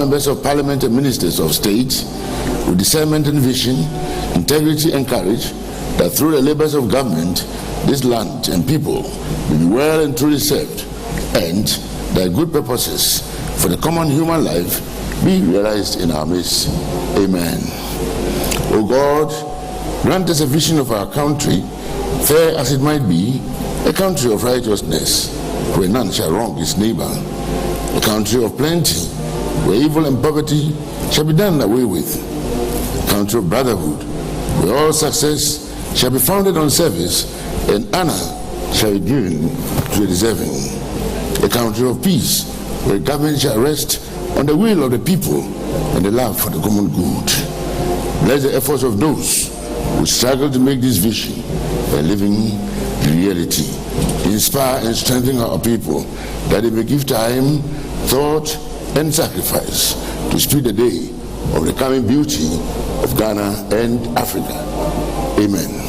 members of parliament and ministers of state with discernment and vision, integrity and courage, that through the labors of government, this land and people will be well and truly served, and that good purposes for the common human life be realized in our midst. Amen. O God, grant us a vision of our country, fair as it might be, a country of righteousness, where none shall wrong his neighbor, a country of plenty, where evil and poverty shall be done away with, a country of brotherhood, where all success shall be founded on service and honor shall be given to the deserving, a country of peace, where government shall rest on the will of the people and the love for the common good. Bless the efforts of those who struggle to make this vision a living reality. Inspire and strengthen our people that they may give time, thought, and sacrifice to speed the day of the coming beauty of Ghana and Africa. Amen.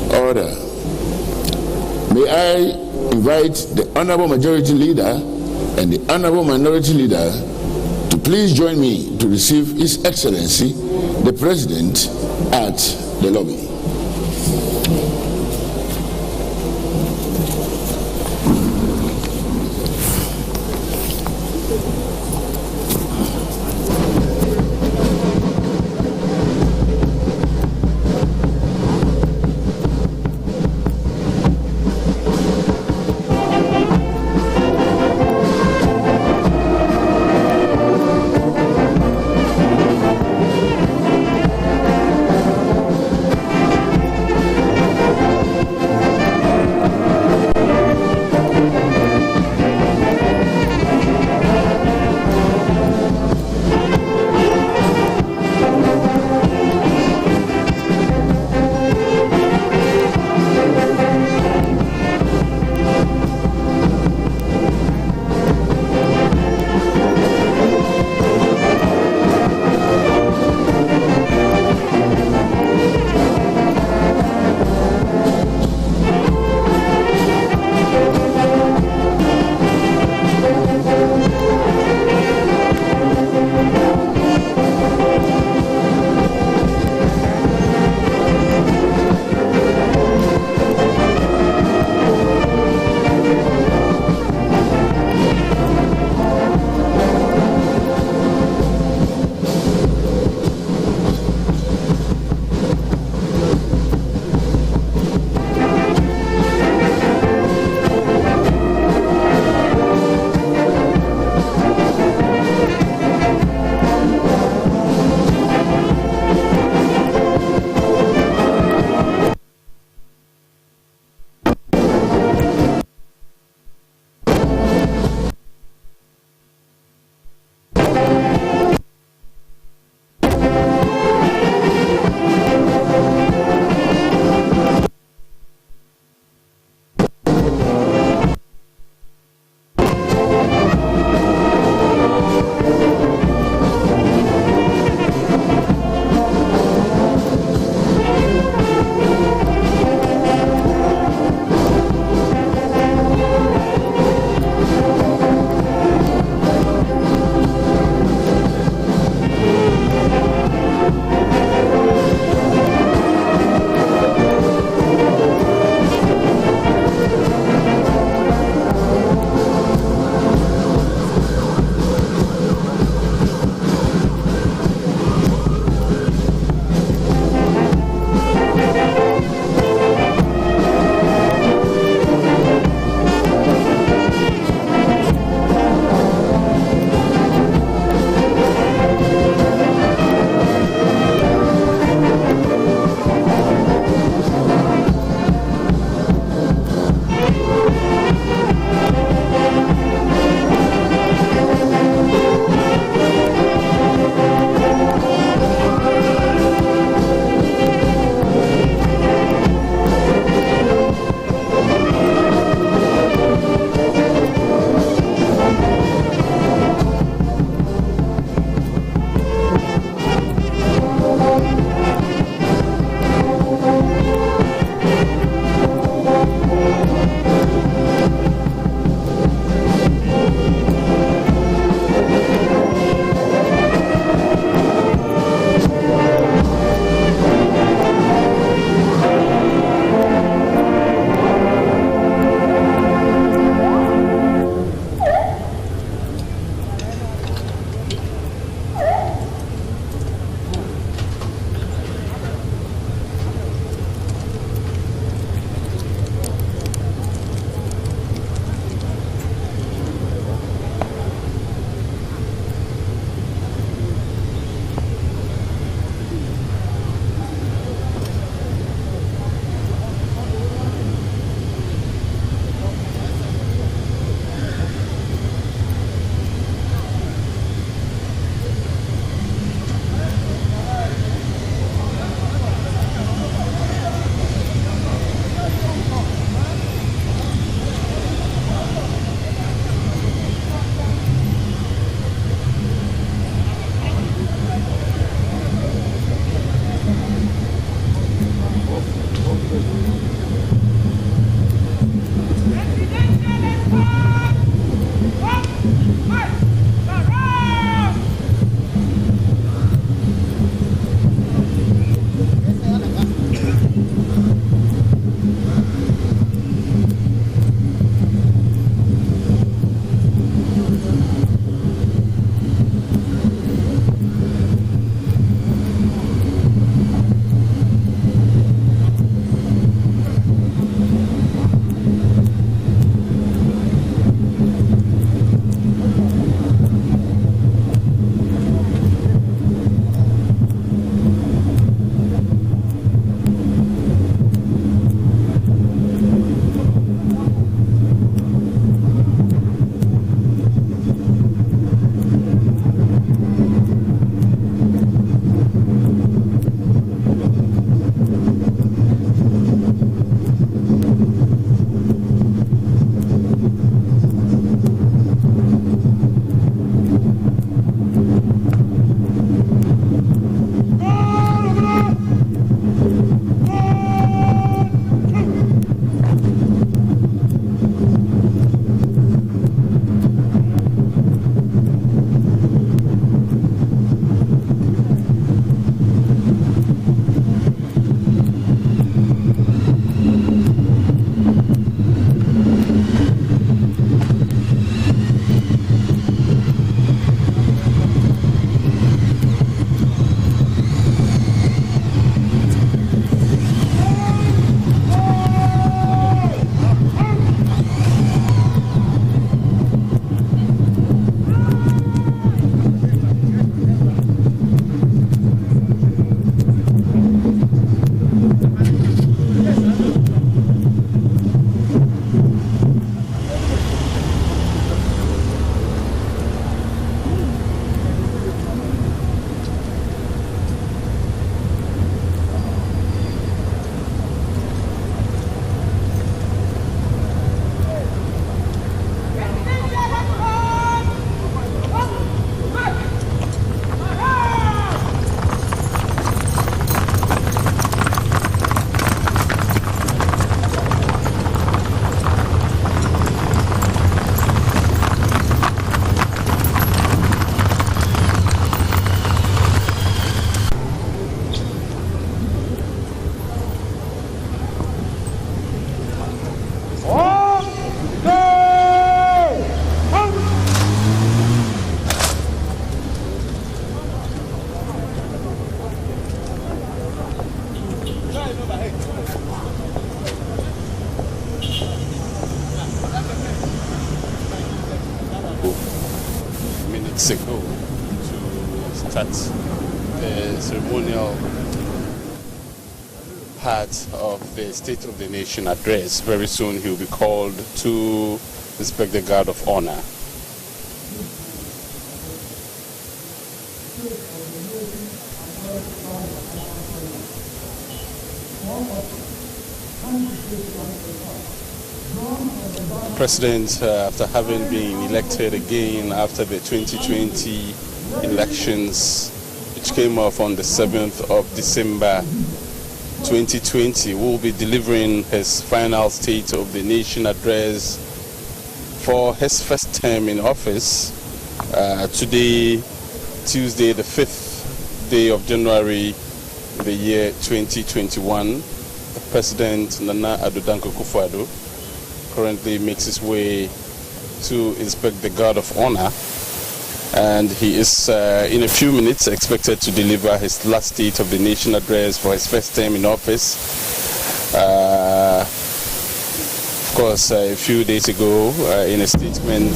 Order. May I invite the Honorable Majority Leader and the Honorable Minority Leader to please join me to receive His Excellency, the President, at the lobby. weeks ago to start the ceremonial part of the State of the Nation address. Very soon he will be called to inspect the guard of honor. President, after having been elected again after the 2020 elections, which came off on the 7th of December 2020, will be delivering his final State of the Nation address for his first term in office today, Tuesday, the 5th day of January, the year 2021. President Nana Addo Dankwa Akufo-Addo currently makes his way to inspect the guard of honor, and he is in a few minutes expected to deliver his last State of the Nation address for his first term in office. Of course, a few days ago, in a statement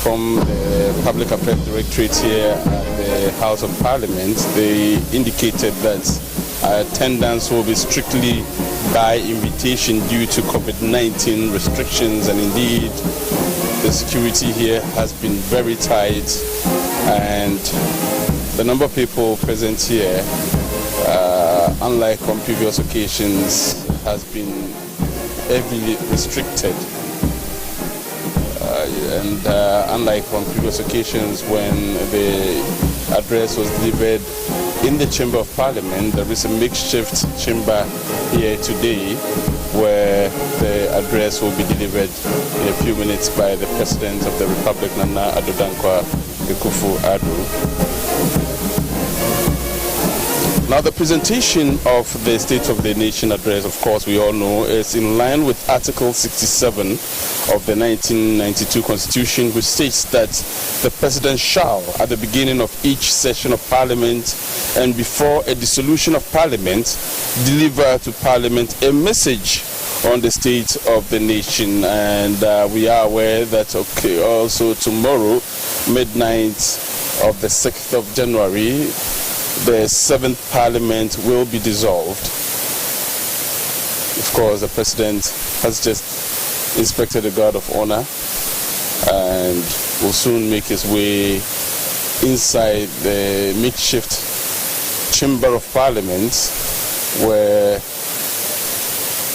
from the Public Affairs Directorate here at the House of Parliament, they indicated that attendance will be strictly by invitation due to COVID-19 restrictions, and indeed the security here has been very tight, and the number of people present here, unlike on previous occasions, has been heavily restricted. And unlike on previous occasions when the address was delivered in the Chamber of Parliament, there is a makeshift chamber here today where the address will be delivered in a few minutes by the President of the Republic, Nana Addo Dankwa Akufo-Addo. Now, the presentation of the State of the Nation address, of course, we all know, is in line with Article 67 of the 1992 Constitution, which states that the President shall, at the beginning of each session of Parliament and before a dissolution of Parliament, deliver to Parliament a message on the state of the nation. And we are aware that, also tomorrow, midnight of the 6th of January, the 7th Parliament will be dissolved. Of course, the President has just inspected the guard of honor and will soon make his way inside the makeshift Chamber of Parliament, where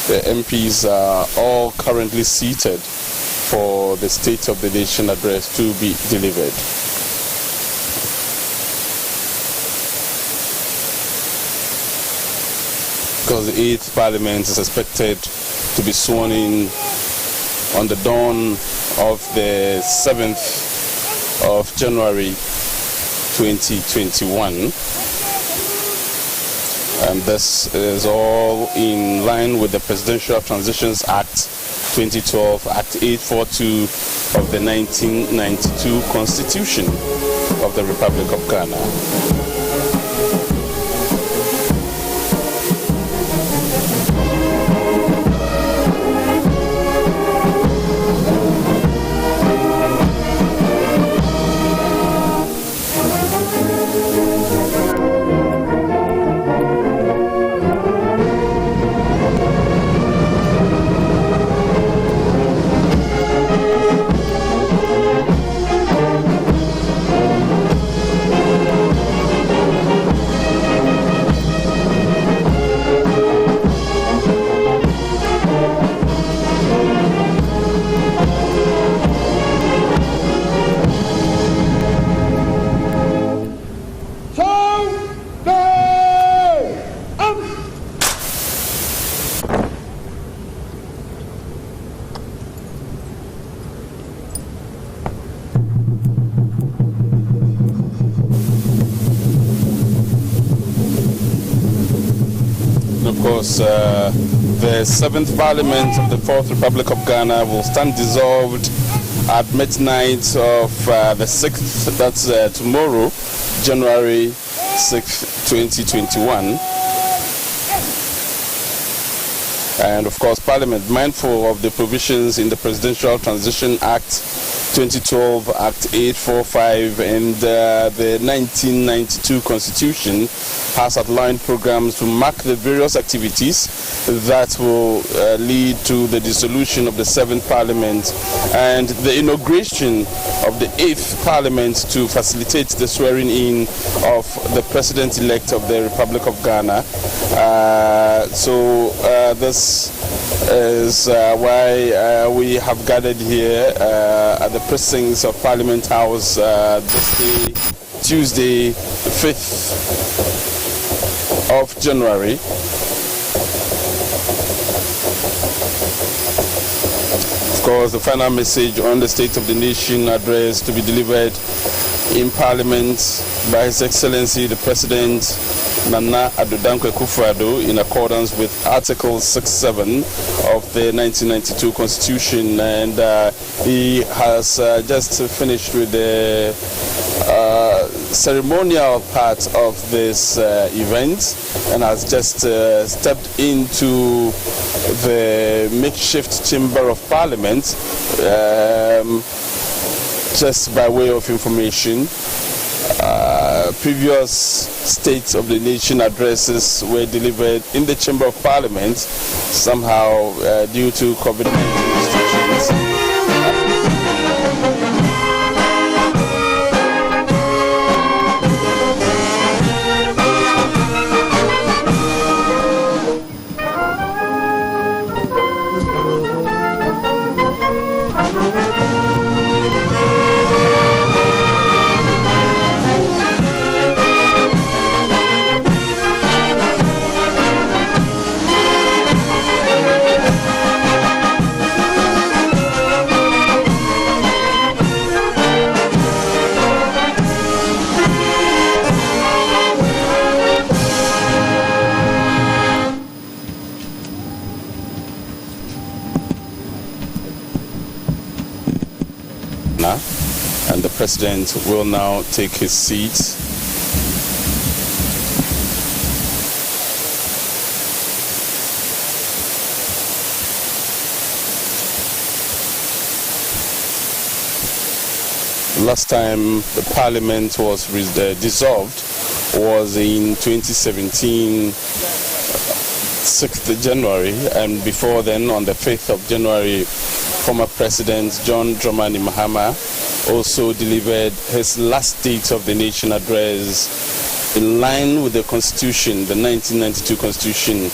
the MPs are all currently seated for the State of the Nation address to be delivered. Because the 8th Parliament is expected to be sworn in on the dawn of the 7th of January 2021. And this is all in line with the Presidential Transitions Act 2012, Act 842 of the 1992 Constitution of the Republic of Ghana. Of course, the 7th Parliament of the 4th Republic of Ghana will stand dissolved at midnight of the 6th, that's tomorrow, January 6th, 2021. And of course, Parliament, mindful of the provisions in the Presidential Transition Act 2012 Act 845 and the 1992 Constitution has outlined programs to mark the various activities that will lead to the dissolution of the 7th Parliament and the inauguration of the 8th Parliament to facilitate the swearing in of the President-elect of the Republic of Ghana. So this is why we have gathered here at the precincts of Parliament House this day, Tuesday, 5th of January. Of course, the final message on the State of the Nation address to be delivered in Parliament by His Excellency the President Nana Addo Dankwa Akufo-Addo in accordance with Article 6.7 of the 1992 Constitution, and he has just finished with the ceremonial part of this event and has just stepped into the makeshift chamber of Parliament. Just by way of information, previous State of the Nation addresses were delivered in the Chamber of Parliament, somehow due to COVID-19 restrictions. And the President will now take his seat. Last time the Parliament was dissolved was in 2017, 6th January, and before then, on the 5th of January, former President John Dramani Mahama also delivered his last State of the Nation address in line with the Constitution, the 1992 Constitution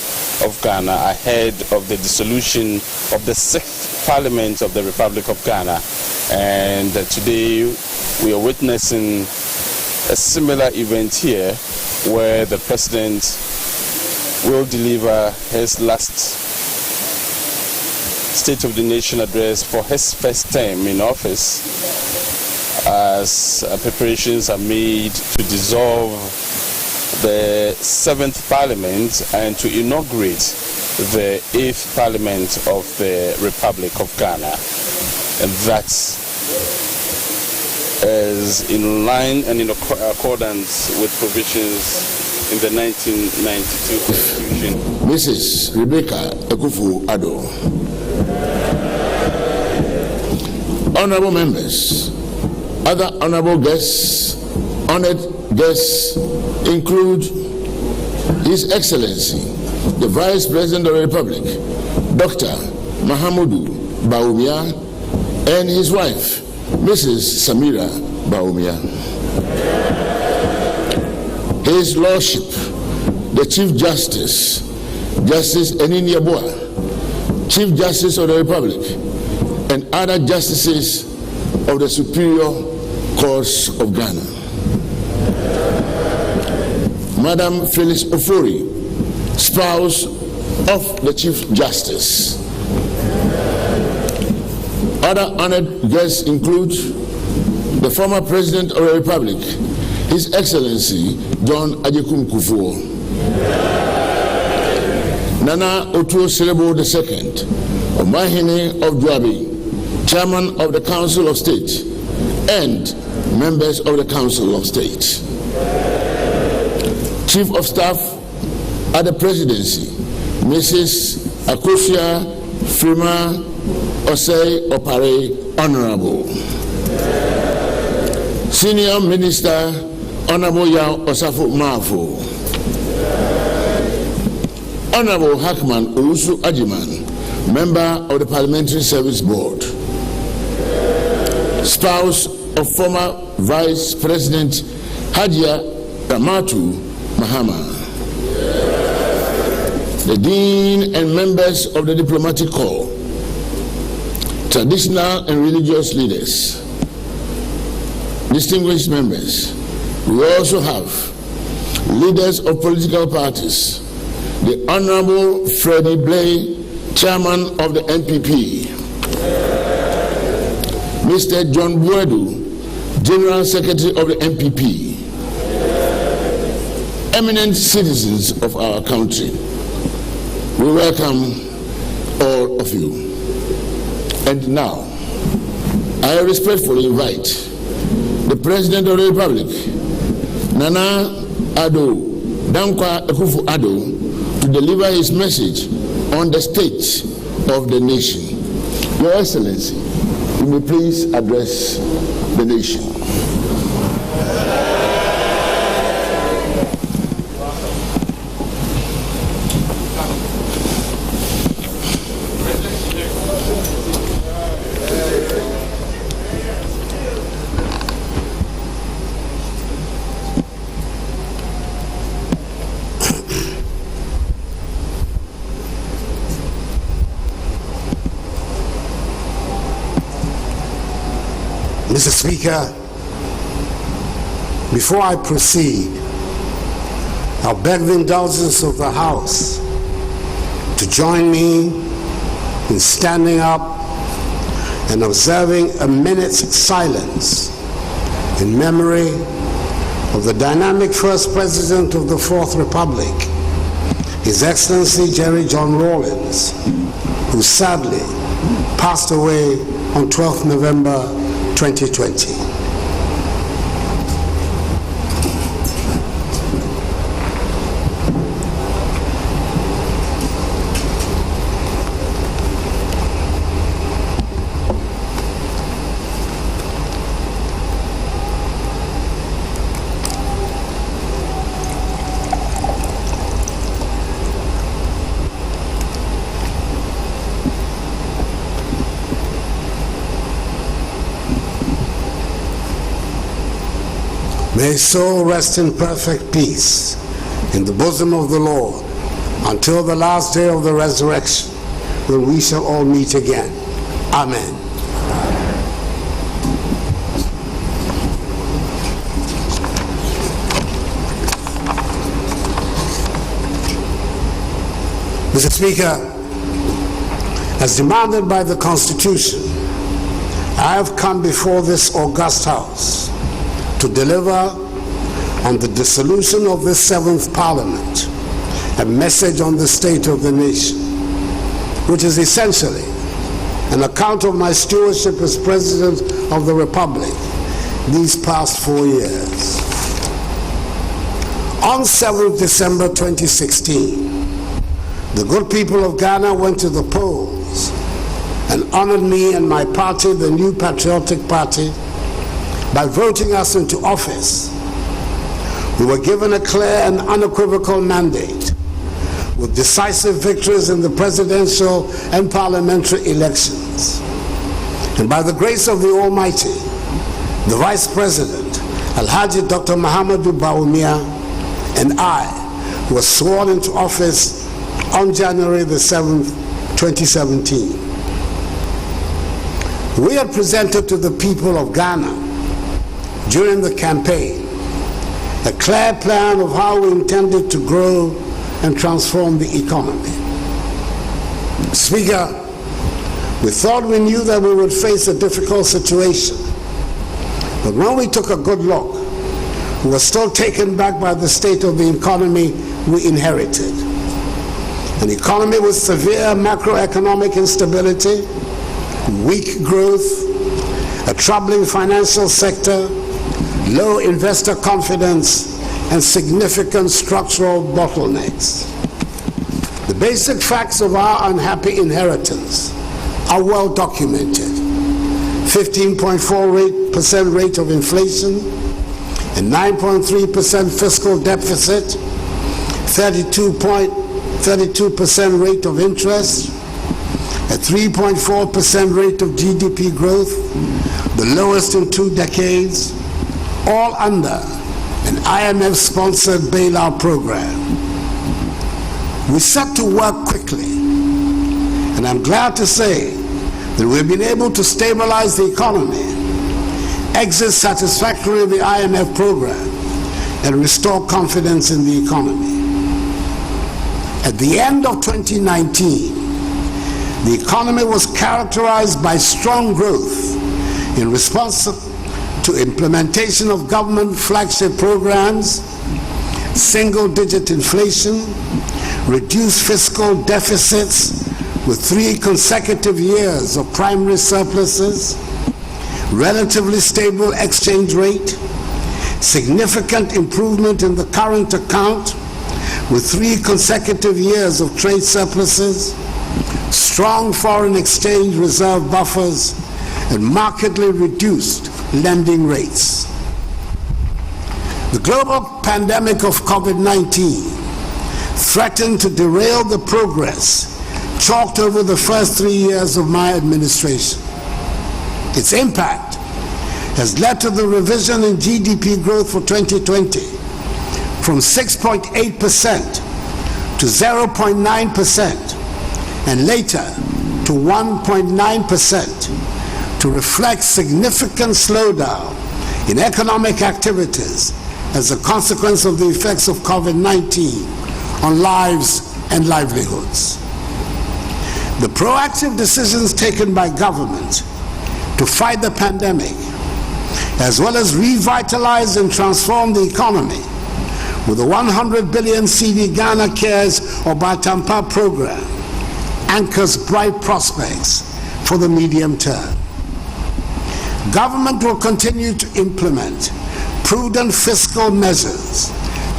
of Ghana, ahead of the dissolution of the 6th Parliament of the Republic of Ghana. And today we are witnessing a similar event here where the President will deliver his last State of the Nation address for his first term in office, as preparations are made to dissolve the 7th Parliament and to inaugurate the 8th Parliament of the Republic of Ghana. And that is in line and in accordance with provisions in the 1992 Constitution. Mrs. Rebecca Akufo-Addo. Honorable members, other honorable guests, honored guests include His Excellency, the Vice President of the Republic, Dr. Mahamudu Bawumia, and his wife, Mrs. Samira Bawumia. His Lordship, the Chief Justice, Justice Enini Yeboah, Chief Justice of the Republic, and other justices of the Superior Courts of Ghana. Madam Phyllis Ofori, spouse of the Chief Justice. Other honored guests include the former President of the Republic, His Excellency John Agyekum Kufuor, Nana Otuo-Serebour II, Omahene of Dwabi, Chairman of the Council of State, and members of the Council of State. Chief of Staff at the Presidency, Mrs. Akosua Frima Osei Opare, Honorable. Senior Minister Honorable Yao Osafo Maafo, Honorable Hackman Owusu Ajiman, Member of the Parliamentary Service Board, spouse of former Vice President Hajia Ramatu Mahama, the Dean and members of the Diplomatic Corps, traditional and religious leaders, distinguished members. We also have leaders of political parties, the Honorable Freddie Blay, Chairman of the NPP, Mr. John Buedu, General Secretary of the NPP, eminent citizens of our country. We welcome all of you. And now, I respectfully invite the President of the Republic, Nana Dankwa Akufo-Addo, to deliver his message on the state of the nation. Your Excellency, you may please address the nation. Mr. Speaker, before I proceed, I'll beg the indulgence of the House to join me in standing up and observing a minute's silence in memory of the dynamic first President of the Fourth Republic, His Excellency Jerry John Rawlings, who sadly passed away on 12th November 2020. May his soul rest in perfect peace in the bosom of the Lord until the last day of the resurrection, when we shall all meet again. Amen. Mr. Speaker, as demanded by the Constitution, I have come before this august House to deliver on the dissolution of this seventh Parliament a message on the state of the nation, which is essentially an account of my stewardship as President of the Republic these past 4 years. On 7th December 2016, the good people of Ghana went to the polls and honored me and my party, the New Patriotic Party, by voting us into office. We were given a clear and unequivocal mandate with decisive victories in the presidential and parliamentary elections. And by the grace of the Almighty, the Vice President, Alhaji Dr. Mahamudu Bawumia, and I were sworn into office on January the 7th, 2017. We had presented to the people of Ghana during the campaign a clear plan of how we intended to grow and transform the economy. Speaker, we thought we knew that we would face a difficult situation, but when we took a good look, we were still taken back by the state of the economy we inherited. An economy with severe macroeconomic instability, weak growth, a troubling financial sector, low investor confidence, and significant structural bottlenecks. The basic facts of our unhappy inheritance are well documented. 15.4% rate of inflation, a 9.3% fiscal deficit, 32% rate of interest, a 3.4% rate of GDP growth, the lowest in 2 decades, all under an IMF-sponsored bailout program. We set to work quickly, and I'm glad to say that we've been able to stabilize the economy, exit satisfactorily the IMF program, and restore confidence in the economy. At the end of 2019, the economy was characterized by strong growth in response to implementation of government flagship programs, single-digit inflation, reduced fiscal deficits with 3 consecutive years of primary surpluses, relatively stable exchange rate, significant improvement in the current account with 3 consecutive years of trade surpluses, strong foreign exchange reserve buffers, and markedly reduced lending rates. The global pandemic of COVID-19 threatened to derail the progress chalked over the first 3 years of my administration. Its impact has led to the revision in GDP growth for 2020 from 6.8% to 0.9% and later to 1.9% to reflect significant slowdown in economic activities as a consequence of the effects of COVID-19 on lives and livelihoods. The proactive decisions taken by government to fight the pandemic, as well as revitalize and transform the economy with the 100 billion CD Ghana Cares or Batampa program, anchors bright prospects for the medium term. Government will continue to implement prudent fiscal measures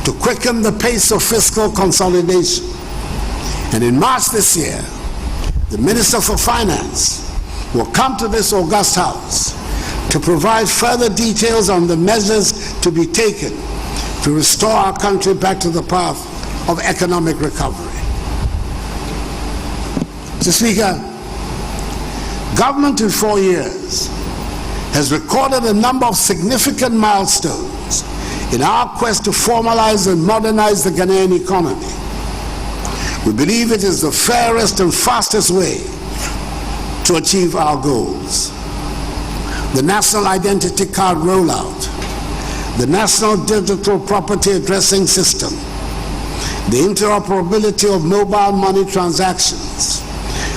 to quicken the pace of fiscal consolidation. And in March this year, the Minister for Finance will come to this august house to provide further details on the measures to be taken to restore our country back to the path of economic recovery. Mr. Speaker, government in 4 years has recorded a number of significant milestones in our quest to formalize and modernize the Ghanaian economy. We believe it is the fairest and fastest way to achieve our goals. The National Identity Card rollout, the National Digital Property Addressing System, the interoperability of mobile money transactions,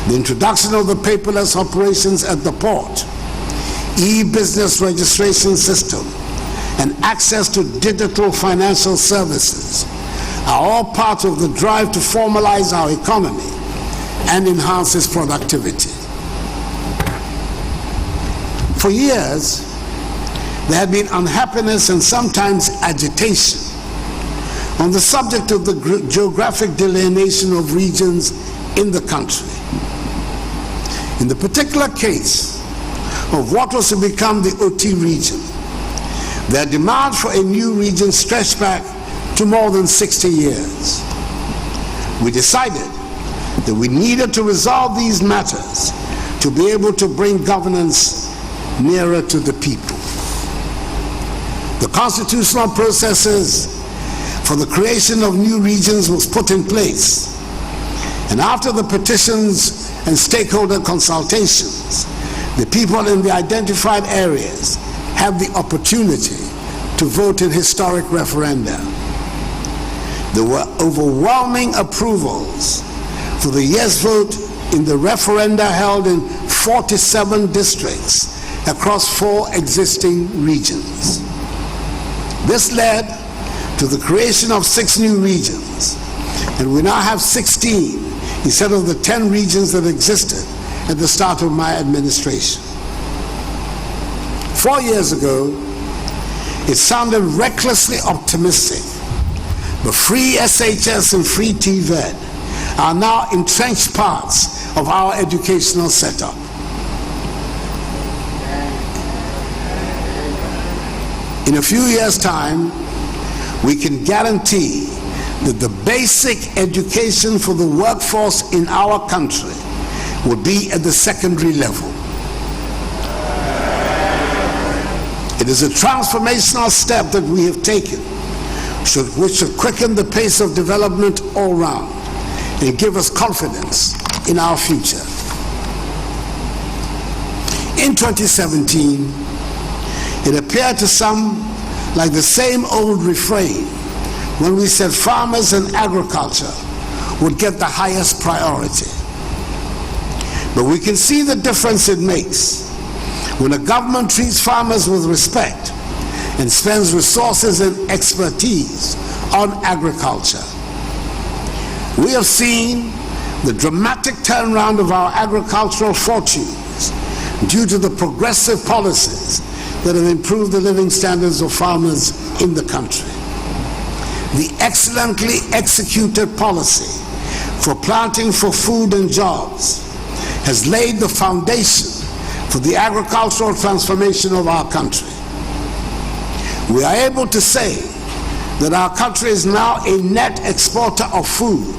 the introduction of the paperless operations at the port, e-business registration system, and access to digital financial services are all part of the drive to formalize our economy and enhance its productivity. For years, there had been unhappiness and sometimes agitation on the subject of the geographic delineation of regions in the country. In the particular case of what was to become the OT region, their demand for a new region stretched back to more than 60 years. We decided that we needed to resolve these matters to be able to bring governance nearer to the people. The constitutional processes for the creation of new regions was put in place, and after the petitions and stakeholder consultations, the people in the identified areas have the opportunity to vote in historic referenda. There were overwhelming approvals for the yes vote in the referenda held in 47 districts across 4 existing regions. This led to the creation of 6 new regions, and we now have 16 instead of the 10 regions that existed at the start of my administration. 4 years ago, it sounded recklessly optimistic, but free SHS and free TVET are now entrenched parts of our educational setup. In a few years' time, we can guarantee that the basic education for the workforce in our country will be at the secondary level. It is a transformational step that we have taken, which should quicken the pace of development all round and give us confidence in our future. In 2017, it appeared to some like the same old refrain when we said farmers and agriculture would get the highest priority. But we can see the difference it makes when a government treats farmers with respect and spends resources and expertise on agriculture. We have seen the dramatic turnaround of our agricultural fortunes due to the progressive policies that have improved the living standards of farmers in the country. The excellently executed policy for planting for food and jobs has laid the foundation for the agricultural transformation of our country. We are able to say that our country is now a net exporter of food,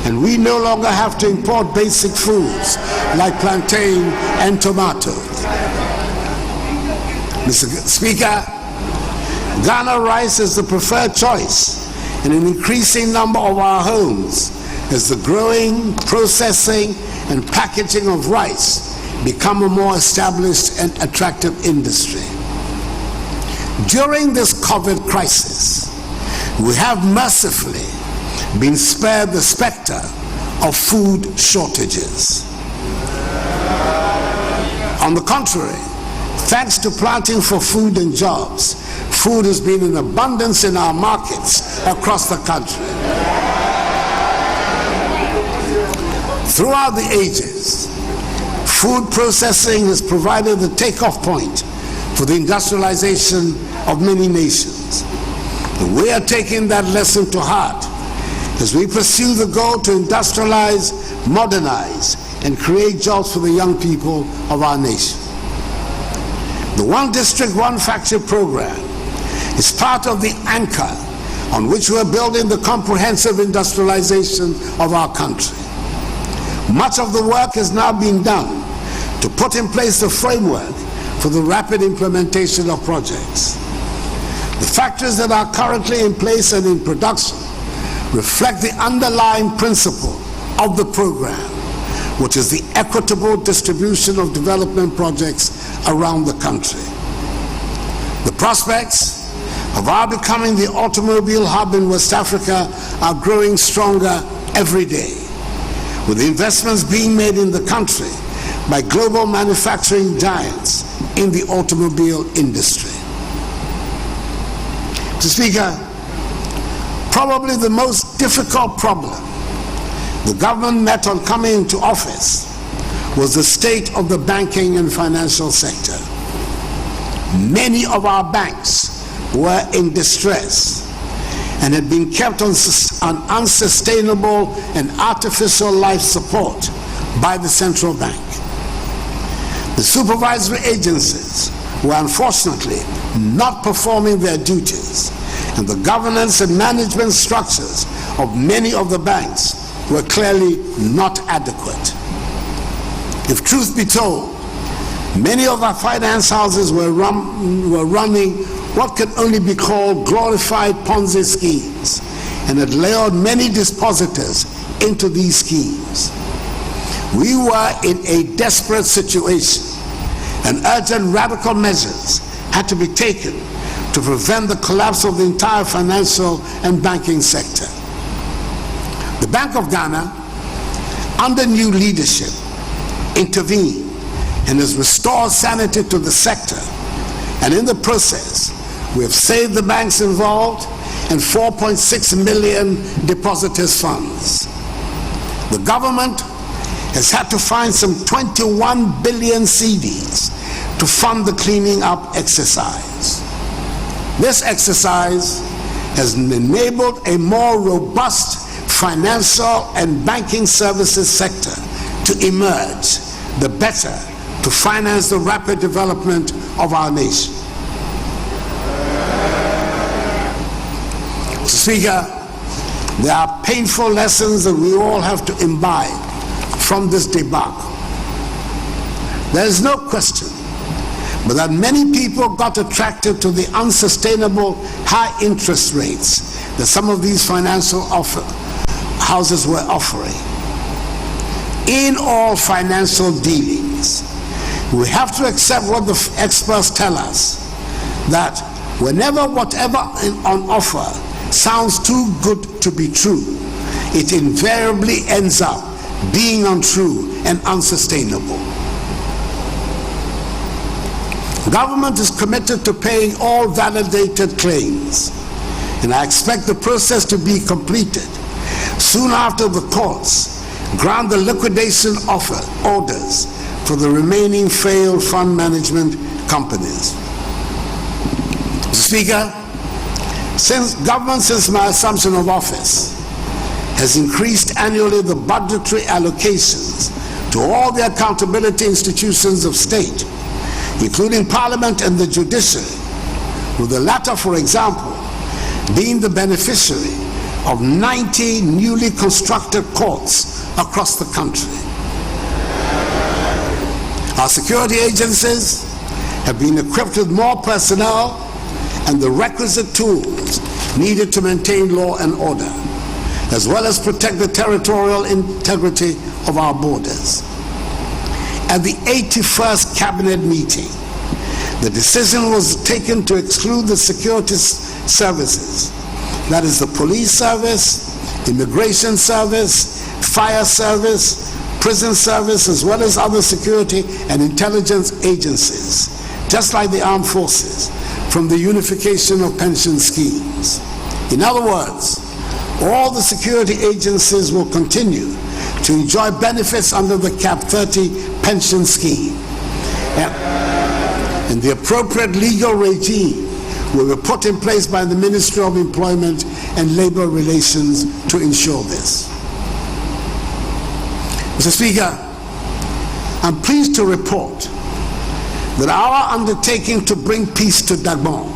and we no longer have to import basic foods like plantain and tomatoes. Mr. Speaker, Ghana rice is the preferred choice in an increasing number of our homes as the growing, processing, and packaging of rice become a more established and attractive industry. During this COVID crisis, we have mercifully been spared the specter of food shortages. On the contrary, thanks to planting for food and jobs, food has been in abundance in our markets across the country. Throughout the ages, food processing has provided the takeoff point for the industrialization of many nations. And we are taking that lesson to heart as we pursue the goal to industrialize, modernize, and create jobs for the young people of our nation. The One District, One Factory program is part of the anchor on which we are building the comprehensive industrialization of our country. Much of the work has now been done to put in place the framework for the rapid implementation of projects. The factors that are currently in place and in production reflect the underlying principle of the program, which is the equitable distribution of development projects around the country. The prospects of our becoming the automobile hub in West Africa are growing stronger every day, with investments being made in the country by global manufacturing giants in the automobile industry. Mr. Speaker, probably the most difficult problem the government met on coming into office was the state of the banking and financial sector. Many of our banks were in distress and had been kept on unsustainable and artificial life support by the central bank. The supervisory agencies were unfortunately not performing their duties, and the governance and management structures of many of the banks were clearly not adequate. If truth be told, many of our finance houses were running what can only be called glorified Ponzi schemes, and had lured many depositors into these schemes. We were in a desperate situation, and urgent radical measures had to be taken to prevent the collapse of the entire financial and banking sector. The Bank of Ghana, under new leadership, intervened and has restored sanity to the sector, and in the process, we have saved the banks involved and 4.6 million depositors' funds. The government has had to find some 21 billion cedis to fund the cleaning up exercise. This exercise has enabled a more robust financial and banking services sector to emerge, the better to finance the rapid development of our nation. Mr. Speaker, there are painful lessons that we all have to imbibe from this debacle. There is no question but that many people got attracted to the unsustainable high interest rates that some of these financial houses were offering. In all financial dealings, we have to accept what the experts tell us, that whatever on offer sounds too good to be true, it invariably ends up being untrue and unsustainable. Government is committed to paying all validated claims, and I expect the process to be completed soon after the courts grant the liquidation orders for the remaining failed fund management companies. Mr. Speaker, since my assumption of office has increased annually the budgetary allocations to all the accountability institutions of state, including Parliament and the judiciary, with the latter, for example, being the beneficiary of 90 newly constructed courts across the country. Our security agencies have been equipped with more personnel and the requisite tools needed to maintain law and order, as well as protect the territorial integrity of our borders. At the 81st Cabinet meeting, the decision was taken to exclude the security services, that is the police service, immigration service, fire service, prison service, as well as other security and intelligence agencies, just like the armed forces, from the unification of pension schemes. In other words, all the security agencies will continue to enjoy benefits under the CAP 30 pension scheme. And the appropriate legal regime will be put in place by the Ministry of Employment and Labor Relations to ensure this. Mr. Speaker, I'm pleased to report that our undertaking to bring peace to Dagbon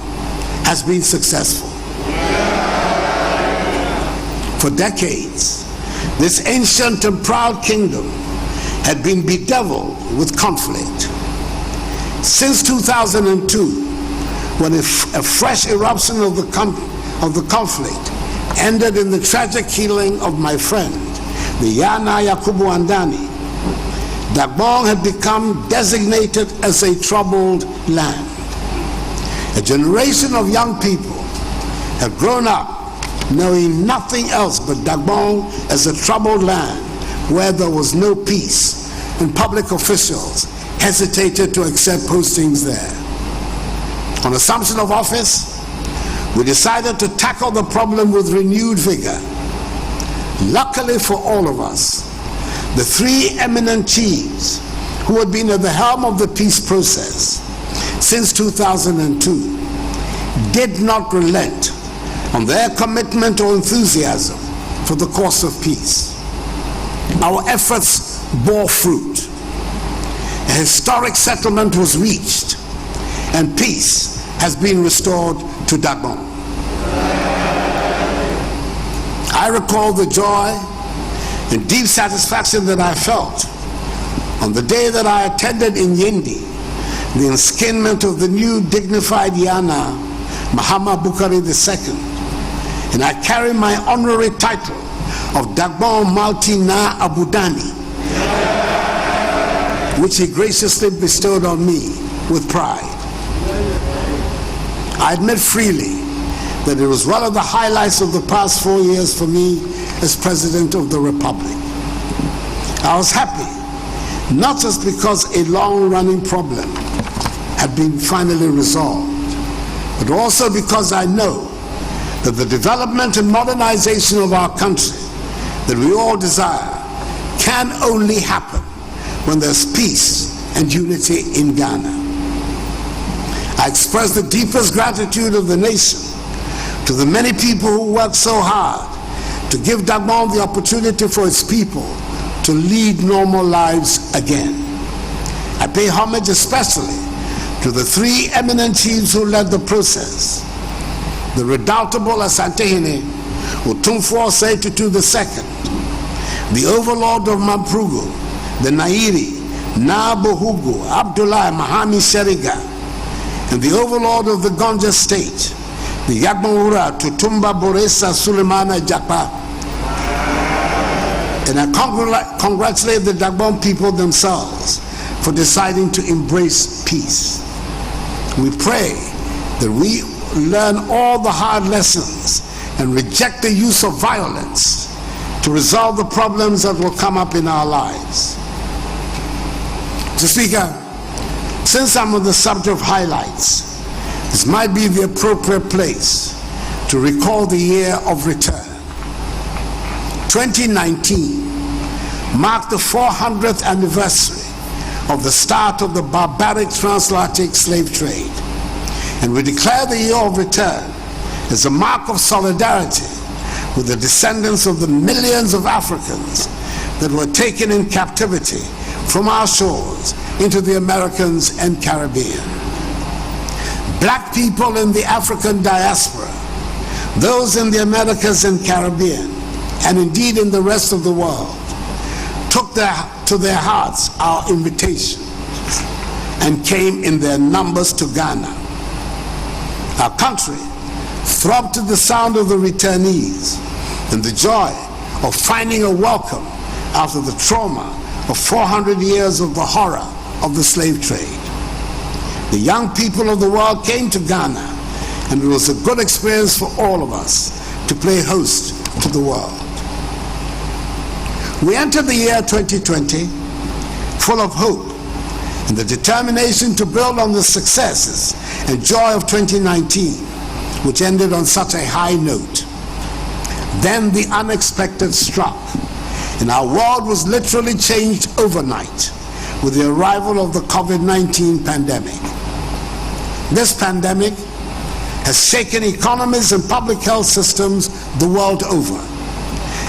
has been successful. For decades, this ancient and proud kingdom had been bedeviled with conflict. Since 2002, when a fresh eruption of the conflict ended in the tragic killing of my friend, the Yana Yakubu Andani, Dagbon had become designated as a troubled land. A generation of young people have grown up knowing nothing else but Dagbon as a troubled land where there was no peace, and public officials hesitated to accept postings there. On assumption of office, we decided to tackle the problem with renewed vigor. Luckily for all of us, the three eminent chiefs who had been at the helm of the peace process since 2002 did not relent on their commitment or enthusiasm for the cause of peace. Our efforts bore fruit. A historic settlement was reached, and peace has been restored to Dagbon. I recall the joy and deep satisfaction that I felt on the day that I attended in Yendi the enskinment of the new dignified Yana, Muhammad Bukhari II, and I carry my honorary title of Dagbon Malti Na Abudani, which he graciously bestowed on me with pride. I admit freely that it was one of the highlights of the past 4 years for me as President of the Republic. I was happy, not just because a long-running problem had been finally resolved, but also because I know that the development and modernization of our country that we all desire can only happen when there's peace and unity in Ghana. I express the deepest gratitude of the nation to the many people who worked so hard to give Dagbon the opportunity for its people to lead normal lives again. I pay homage especially to the three eminent chiefs who led the process. the redoubtable Asantehene Otumfuo Osei Tutu II, the overlord of Mamprugo, the Nairi, Nabohugo, Abdullahi Mahami Sheriga, and the overlord of the Gonja state, the Yagmawura Tutumba Boresa Sulemana Japa. And I congratulate the Dagbon people themselves for deciding to embrace peace. We pray that we learn all the hard lessons and reject the use of violence to resolve the problems that will come up in our lives. Mr. Speaker, since I'm on the subject of highlights, this might be the appropriate place to recall the year of return. 2019 marked the 400th anniversary of the start of the barbaric transatlantic slave trade, and we declare the year of return as a mark of solidarity with the descendants of the millions of Africans that were taken in captivity from our shores into the Americas and Caribbean. Black people in the African diaspora, those in the Americas and Caribbean, and indeed in the rest of the world, took to their hearts our invitation and came in their numbers to Ghana. Our country throbbed to the sound of the returnees and the joy of finding a welcome after the trauma of 400 years of the horror of the slave trade. The young people of the world came to Ghana, and it was a good experience for all of us to play host to the world. We entered the year 2020 full of hope and the determination to build on the successes and joy of 2019, which ended on such a high note. Then the unexpected struck, and our world was literally changed overnight with the arrival of the COVID-19 pandemic. This pandemic has shaken economies and public health systems the world over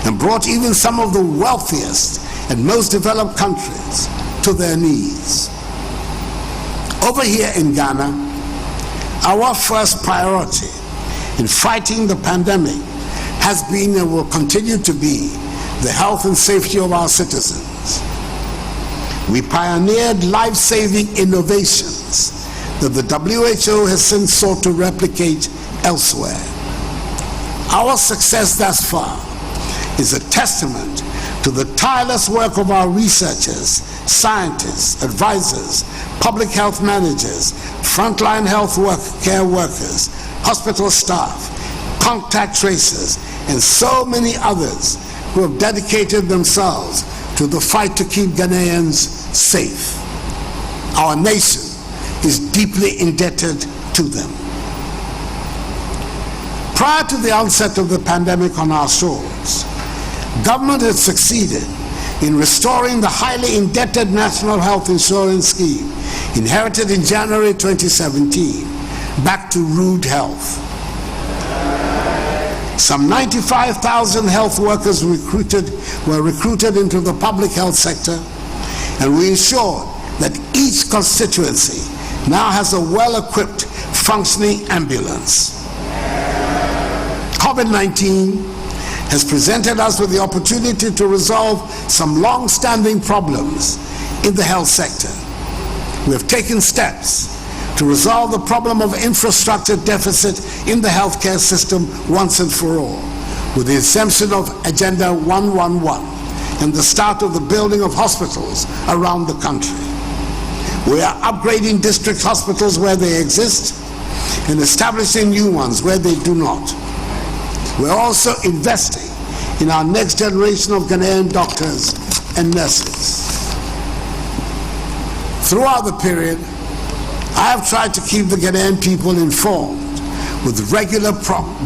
and brought even some of the wealthiest and most developed countries to their knees. Over here in Ghana, our first priority in fighting the pandemic has been and will continue to be the health and safety of our citizens. We pioneered life-saving innovations that the WHO has since sought to replicate elsewhere. Our success thus far is a testament to the tireless work of our researchers, scientists, advisors, public health managers, frontline health care workers, hospital staff, contact tracers, and so many others who have dedicated themselves to the fight to keep Ghanaians safe. Our nation is deeply indebted to them. Prior to the onset of the pandemic on our shores, government had succeeded in restoring the highly indebted National Health Insurance Scheme inherited in January 2017 back to rude health. Some 95,000 health workers were recruited into the public health sector, and we ensured that each constituency now has a well-equipped, functioning ambulance. COVID-19 has presented us with the opportunity to resolve some long-standing problems in the health sector. We have taken steps to resolve the problem of infrastructure deficit in the healthcare system once and for all, with the inception of Agenda 111 and the start of the building of hospitals around the country. We are upgrading district hospitals where they exist and establishing new ones where they do not. We're also investing in our next generation of Ghanaian doctors and nurses. Throughout the period, I have tried to keep the Ghanaian people informed with regular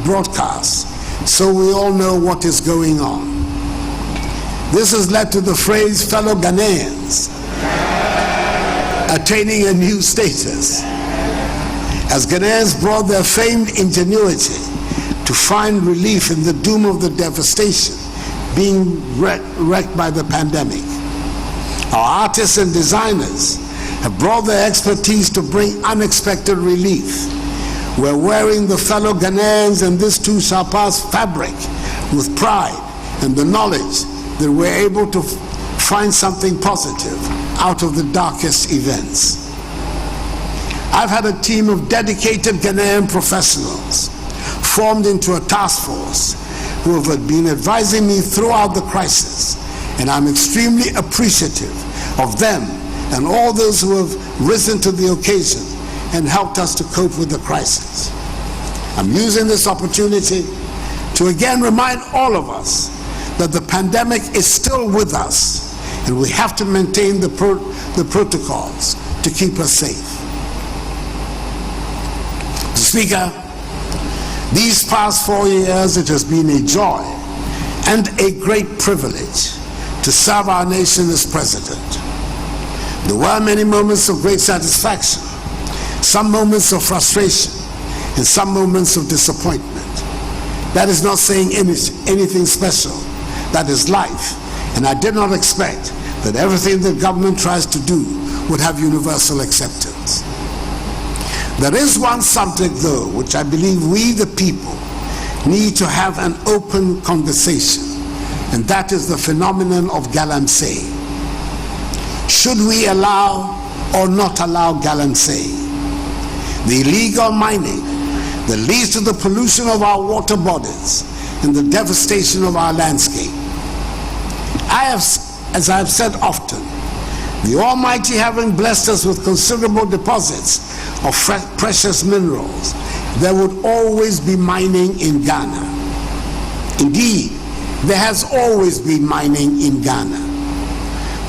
broadcasts so we all know what is going on. This has led to the phrase fellow Ghanaians attaining a new status, as Ghanaians brought their famed ingenuity to find relief in the doom of the devastation being wreaked by the pandemic. Our artists and designers have brought their expertise to bring unexpected relief We're wearing the fellow Ghanaians, and this too shall pass fabric with pride and the knowledge that we're able to find something positive out of the darkest events. I've had a team of dedicated Ghanaian professionals formed into a task force who have been advising me throughout the crisis, and I'm extremely appreciative of them and all those who have risen to the occasion and helped us to cope with the crisis. I'm using this opportunity to again remind all of us that the pandemic is still with us, and we have to maintain the protocols to keep us safe. Mr. Speaker, these past 4 years it has been a joy and a great privilege to serve our nation as president. There were many moments of great satisfaction, some moments of frustration, and some moments of disappointment. That is not saying anything special. That is life, and I did not expect that everything the government tries to do would have universal acceptance. There is one subject, though, which I believe we, the people, need to have an open conversation, and that is the phenomenon of galamsey. Should we allow or not allow galamsey? The illegal mining that leads to the pollution of our water bodies and the devastation of our landscape. As I have said often, the Almighty having blessed us with considerable deposits of precious minerals, there would always be mining in Ghana. Indeed, there has always been mining in Ghana.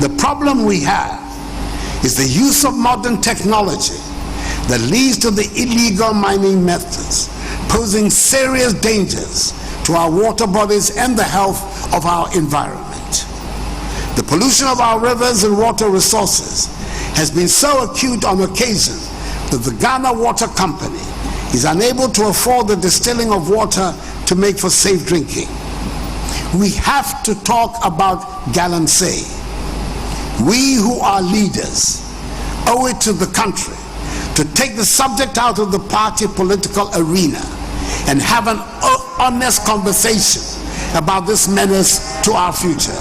The problem we have is the use of modern technology that leads to the illegal mining methods, posing serious dangers to our water bodies and the health of our environment. The pollution of our rivers and water resources has been so acute on occasion that the Ghana Water Company is unable to afford the distilling of water to make for safe drinking. We have to talk about galamsey. We who are leaders owe it to the country to take the subject out of the party political arena and have an honest conversation about this menace to our future.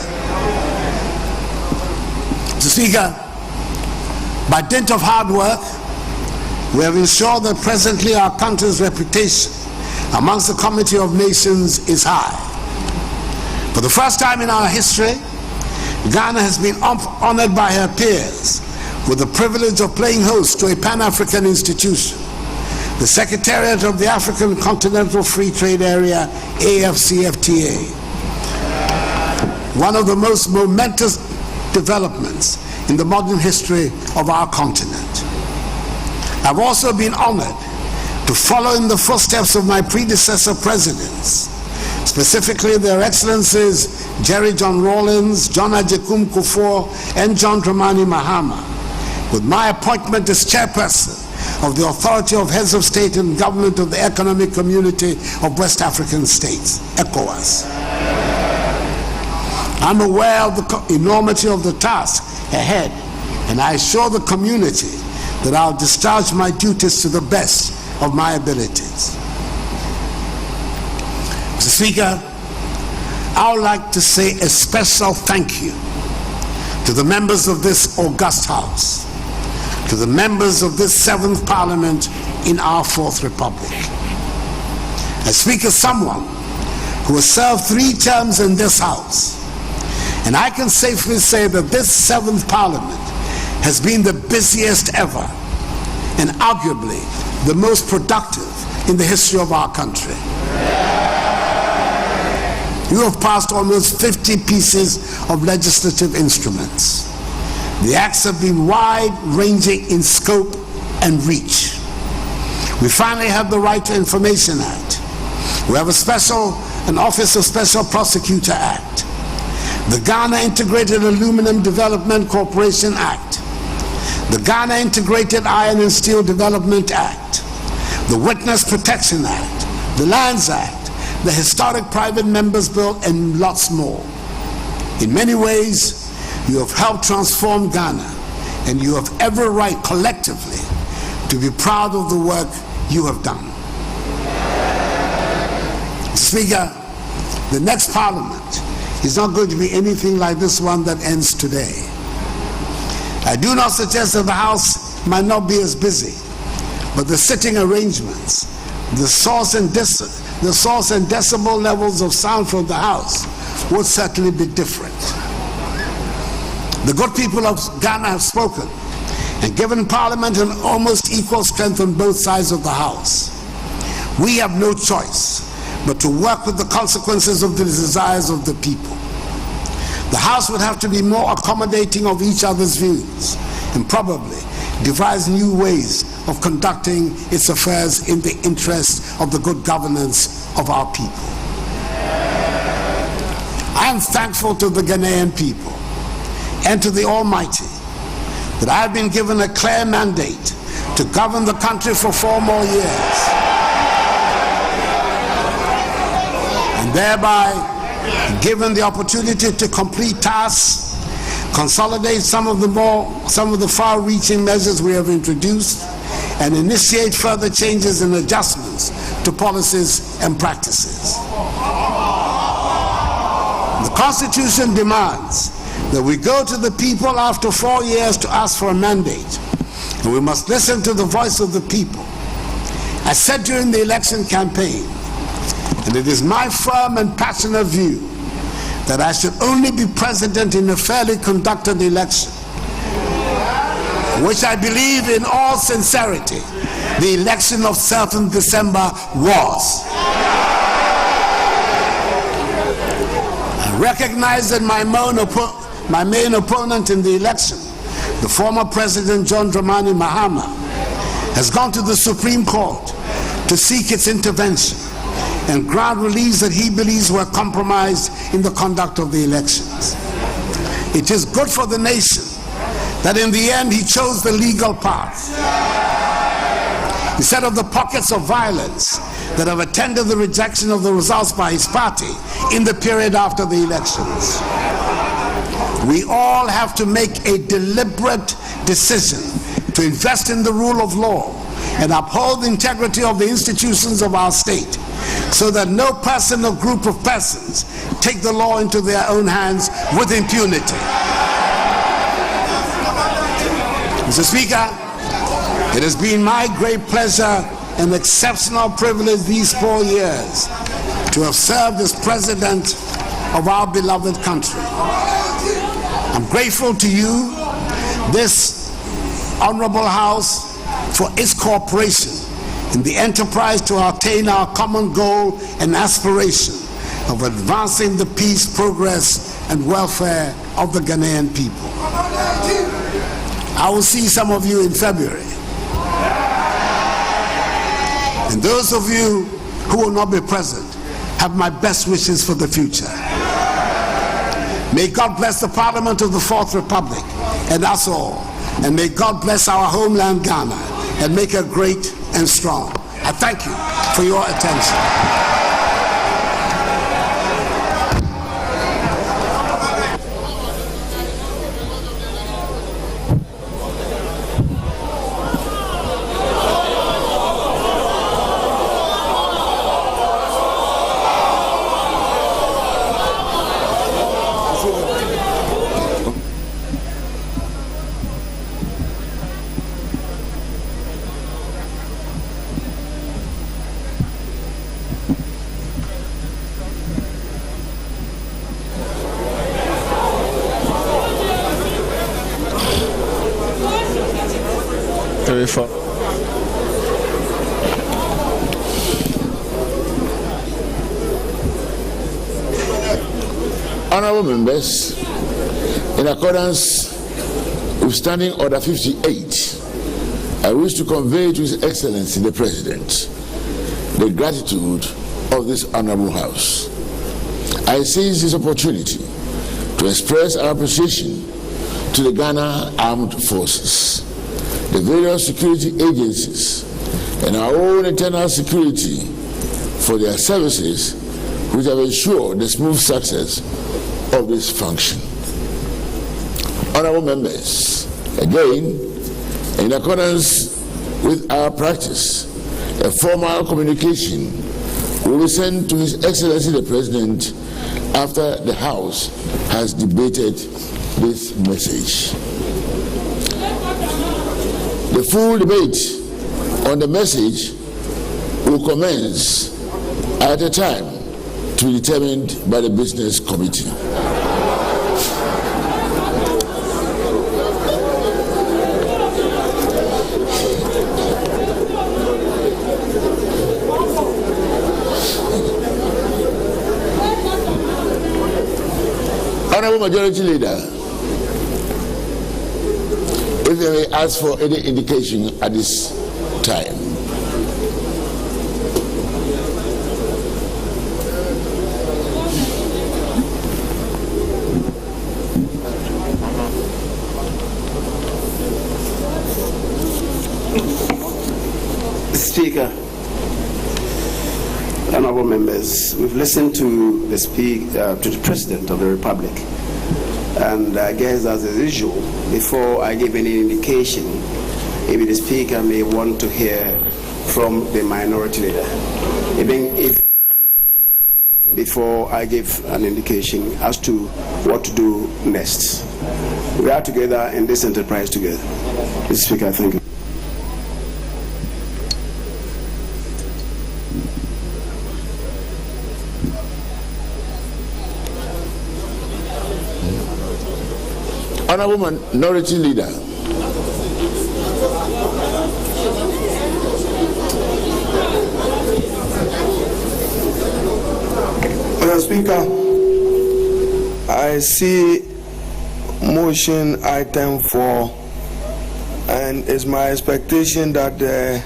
Mr. Speaker, by dint of hard work, we have ensured that presently our country's reputation amongst the Community of Nations is high. For the first time in our history, Ghana has been honored by her peers with the privilege of playing host to a Pan-African institution, the Secretariat of the African Continental Free Trade Area, AFCFTA. One of the most momentous developments in the modern history of our continent. I've also been honored to follow in the footsteps of my predecessor presidents, specifically their excellencies Jerry John Rawlings, John Agyekum Kufuor, and John Dramani Mahama, with my appointment as chairperson of the Authority of Heads of State and Government of the Economic Community of West African States, ECOWAS. I'm aware of the enormity of the task ahead, and I assure the community that I'll discharge my duties to the best of my abilities. Mr. Speaker, I would like to say a special thank you to the members of this august House, to the members of this 7th Parliament in our 4th Republic. I speak as someone who has served 3 terms in this House, and I can safely say that this 7th Parliament has been the busiest ever and arguably the most productive in the history of our country. You have passed almost 50 pieces of legislative instruments. The acts have been wide-ranging in scope and reach. We finally have the Right to Information Act. We have an Office of Special Prosecutor Act. The Ghana Integrated Aluminum Development Corporation Act, the Ghana Integrated Iron and Steel Development Act, the Witness Protection Act, the Lands Act, the Historic Private Members Bill, and lots more. In many ways, you have helped transform Ghana, and you have every right collectively to be proud of the work you have done. Speaker, the next Parliament is not going to be anything like this one that ends today. I do not suggest that the House might not be as busy, but the sitting arrangements, the source and decibel levels of sound from the House would certainly be different. The good people of Ghana have spoken and given Parliament an almost equal strength on both sides of the House. We have no choice but to work with the consequences of the desires of the people. The House would have to be more accommodating of each other's views and probably devise new ways of conducting its affairs in the interest of the good governance of our people. I am thankful to the Ghanaian people and to the Almighty that I have been given a clear mandate to govern the country for 4 more years, and thereby given the opportunity to complete tasks, consolidate some of the far-reaching measures we have introduced, and initiate further changes and adjustments to policies and practices. The Constitution demands that we go to the people after 4 years to ask for a mandate, and we must listen to the voice of the people. I said during the election campaign, and it is my firm and passionate view, that I should only be president in a fairly conducted election, which I believe in all sincerity the election of 7th December was. I recognize that my main opponent in the election, the former President John Dramani Mahama, has gone to the Supreme Court to seek its intervention and grant reliefs that he believes were compromised in the conduct of the elections. It is good for the nation that in the end he chose the legal path instead of the pockets of violence that have attended the rejection of the results by his party in the period after the elections. We all have to make a deliberate decision to invest in the rule of law and uphold the integrity of the institutions of our state, so that no person or group of persons take the law into their own hands with impunity. Mr. Speaker, it has been my great pleasure and exceptional privilege these 4 years to have served as president of our beloved country. I'm grateful to you, this honorable House, for its cooperation in the enterprise to attain our common goal and aspiration of advancing the peace, progress, and welfare of the Ghanaian people. I will see some of you in February. And those of you who will not be present, have my best wishes for the future. May God bless the Parliament of the Fourth Republic and us all. And may God bless our homeland Ghana and make it great and strong. I thank you for your attention. Honorable members, in accordance with Standing Order 58, I wish to convey to His Excellency the President the gratitude of this Honorable House. I seize this opportunity to express our appreciation to the Ghana Armed Forces, the various security agencies, and our own internal security for their services which have ensured the smooth success of this function. Honorable members, again, in accordance with our practice, A formal communication will be sent to His Excellency the President after the House has debated this message. The full debate on the message will commence at a time to be determined by the Business Committee. Honorable Majority Leader, if I may ask for any indication at this time. Speaker, honorable members, we've listened to the President of the Republic, and I guess as usual, before I give any indication, maybe the Speaker may want to hear from the Minority Leader. Before I give an indication as to what to do next. We are together in this enterprise together. Mr. Speaker, thank you. Honorable Minority Leader. Mr. Speaker, I see motion item 4, and it's my expectation that the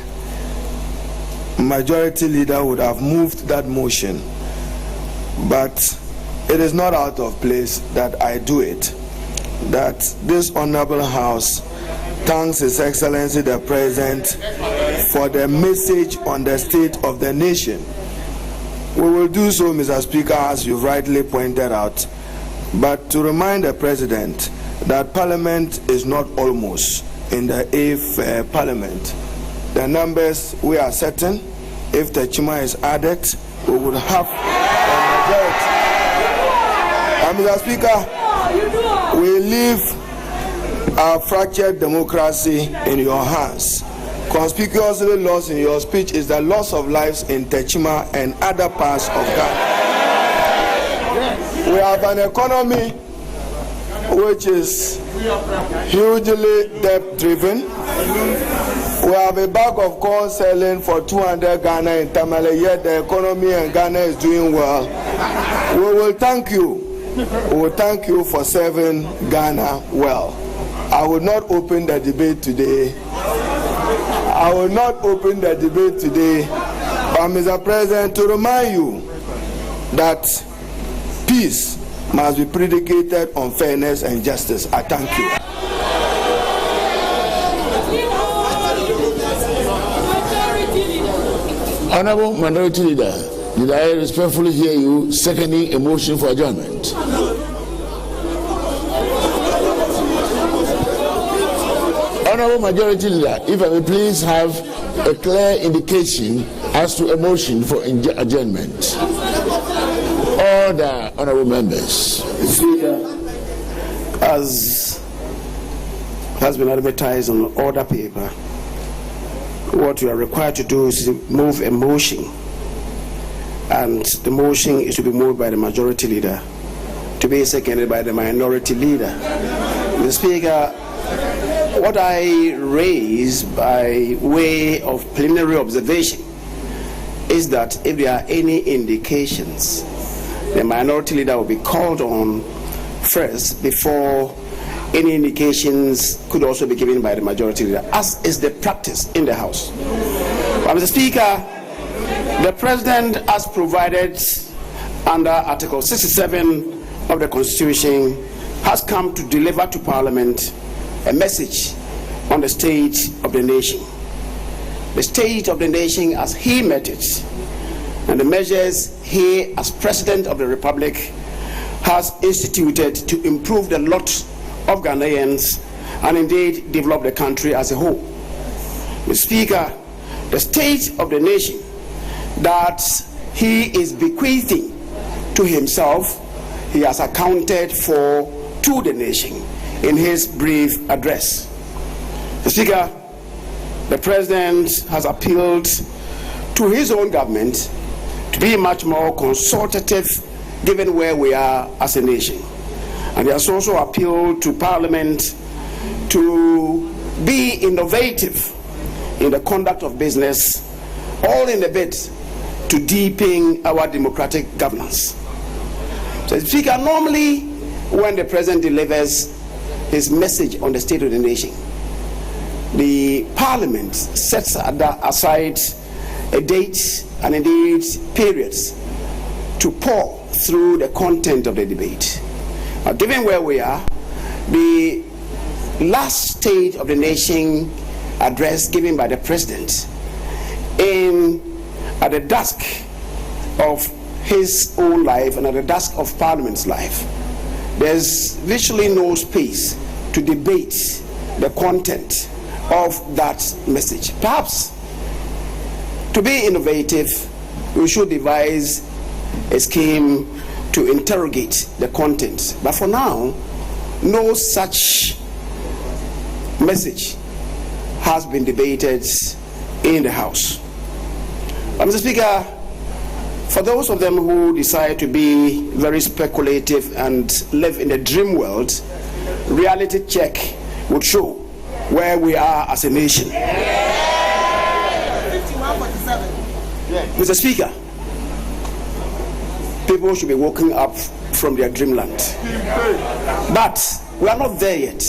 Majority Leader would have moved that motion, but it is not out of place that I do it. That this Honorable House thanks His Excellency the President for the message on the state of the nation. We will do so, Mr. Speaker, as you rightly pointed out, but to remind the President that Parliament is not almost in the 8th Parliament. The numbers we are certain, if the Chima is added, we would have a majority. And Mr. Speaker, we leave our fractured democracy in your hands. Conspicuously lost in your speech is the loss of lives in Techima and other parts of Ghana. We have an economy which is hugely debt-driven. We have a bag of corn selling for 200 Ghana in Tamale, yet the economy in Ghana is doing well. We will thank you. We will thank you for serving Ghana well. I will not open the debate today. But Mr. President, to remind you that peace must be predicated on fairness and justice. I thank you. Honorable Minority Leader, did I respectfully hear you seconding a motion for adjournment? Honorable Majority Leader, if I may please have a clear indication as to a motion for adjournment. Order, honorable members. Speaker, as has been advertised on the order paper, what you are required to do is to move a motion, and the motion is to be moved by the Majority Leader, to be seconded by the Minority Leader. Mr. Speaker, what I raise by way of preliminary observation is that if there are any indications, the Minority Leader will be called on first before any indications could also be given by the Majority Leader, as is the practice in the House. But Mr. Speaker, the President has provided under Article 67 of the Constitution has come to deliver to Parliament a message on the state of the nation. The state of the nation as he met it, and the measures he as President of the Republic has instituted to improve the lot of Ghanaians and indeed develop the country as a whole. Mr. Speaker, the state of the nation that he is bequeathing to himself, he has accounted for to the nation in his brief address. Mr. Speaker, the President has appealed to his own government to be much more consultative given where we are as a nation. And he has also appealed to Parliament to be innovative in the conduct of business, all in a bid to deepen our democratic governance. So, Speaker, normally when the President delivers his message on the state of the nation, the Parliament sets aside a date and indeed periods to pore through the content of the debate. Now, given where we are, the last state of the nation address given by the President at the dusk of his own life and at the dusk of Parliament's life, there's virtually no space to debate the content of that message. Perhaps to be innovative, we should devise a scheme to interrogate the content. But for now, no such message has been debated in the House. Mr. Speaker, for those of them who decide to be very speculative and live in a dream world, reality check would show where we are as a nation. Mr. Speaker, people should be woken up from their dreamland. But we are not there yet.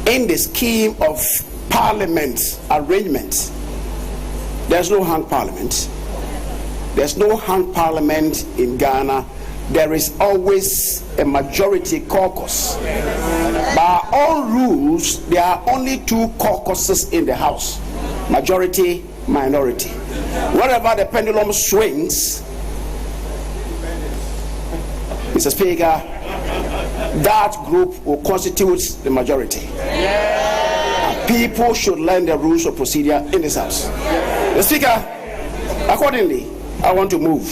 In the scheme of Parliament arrangement, there's no hung Parliament. There's no hung Parliament in Ghana. There is always a majority caucus. By all rules, there are only two caucuses in the House: majority, minority. Wherever the pendulum swings, Mr. Speaker, that group will constitute the majority. People should learn the rules of procedure in this House. Mr. Speaker, accordingly, I want to move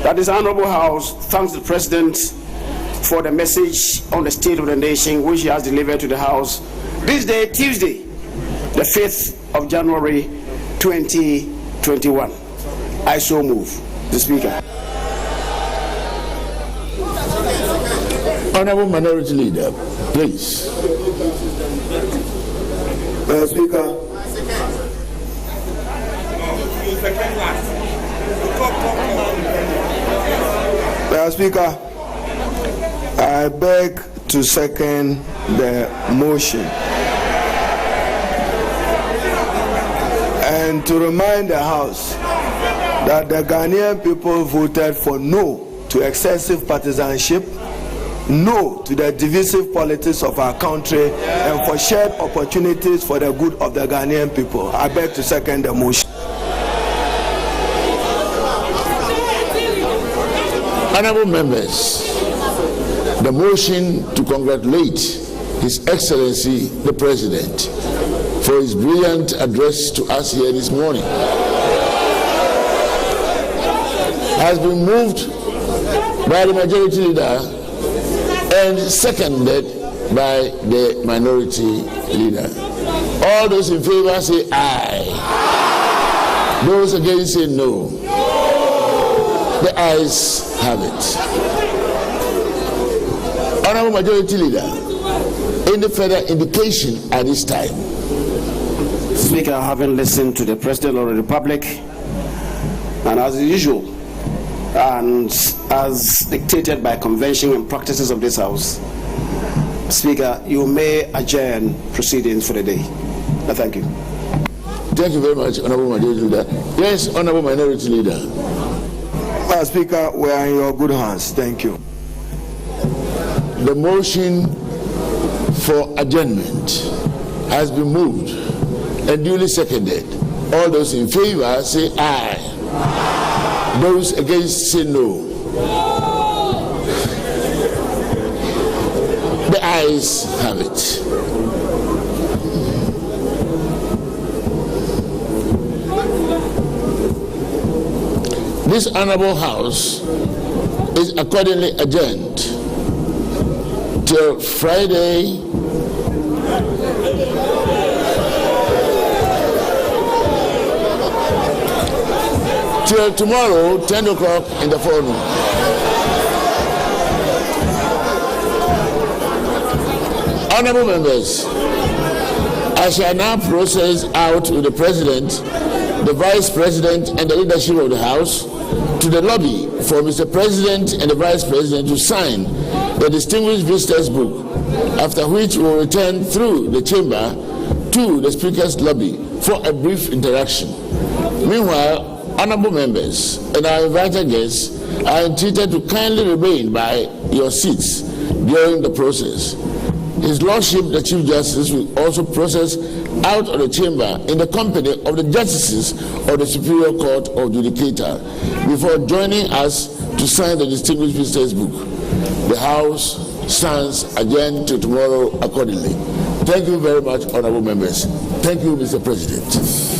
that this Honorable House thanks the President for the message on the state of the nation which he has delivered to the House this day, Tuesday, the 5th of January 2021. I so move. The Speaker. Honorable Minority Leader, please. Mr. Speaker. Mr. Speaker, I beg to second the motion and to remind the House that the Ghanaian people voted for no to excessive partisanship, no to the divisive politics of our country, and for shared opportunities for the good of the Ghanaian people. I beg to second the motion. Honorable members, the motion to congratulate His Excellency the President for his brilliant address to us here this morning has been moved by the Majority Leader and seconded by the Minority Leader. All those in favor say aye. Those against say no. The ayes have it. Honorable Majority Leader, any further indication at this time? Speaker, having listened to the President of the Republic, and as usual, and as dictated by convention and practices of this House, Speaker, you may adjourn proceedings for the day. Thank you. Thank you very much, Honorable Majority Leader. Yes, Honorable Minority Leader. Mr. Speaker, we are in your good hands. Thank you. The motion for adjournment has been moved and duly seconded. All those in favor say aye. Those against say no. The ayes have it. This honorable house is accordingly adjourned till Friday, till tomorrow, 10 o'clock in the forenoon. Honorable members, I shall now process out with the President, the Vice President, and the leadership of the House to the lobby for Mr. President and the Vice President to sign the Distinguished Visitors Book, after which we will return through the chamber to the Speaker's lobby for a brief interaction. Meanwhile, honorable members and our invited guests are entreated to kindly remain by your seats during the process. His Lordship, the Chief Justice, will also process out of the chamber in the company of the Justices of the Superior Court of Judicature before joining us to sign the Distinguished Visitors Book. The House stands adjourned till tomorrow accordingly. Thank you very much, honorable members. Thank you, Mr. President.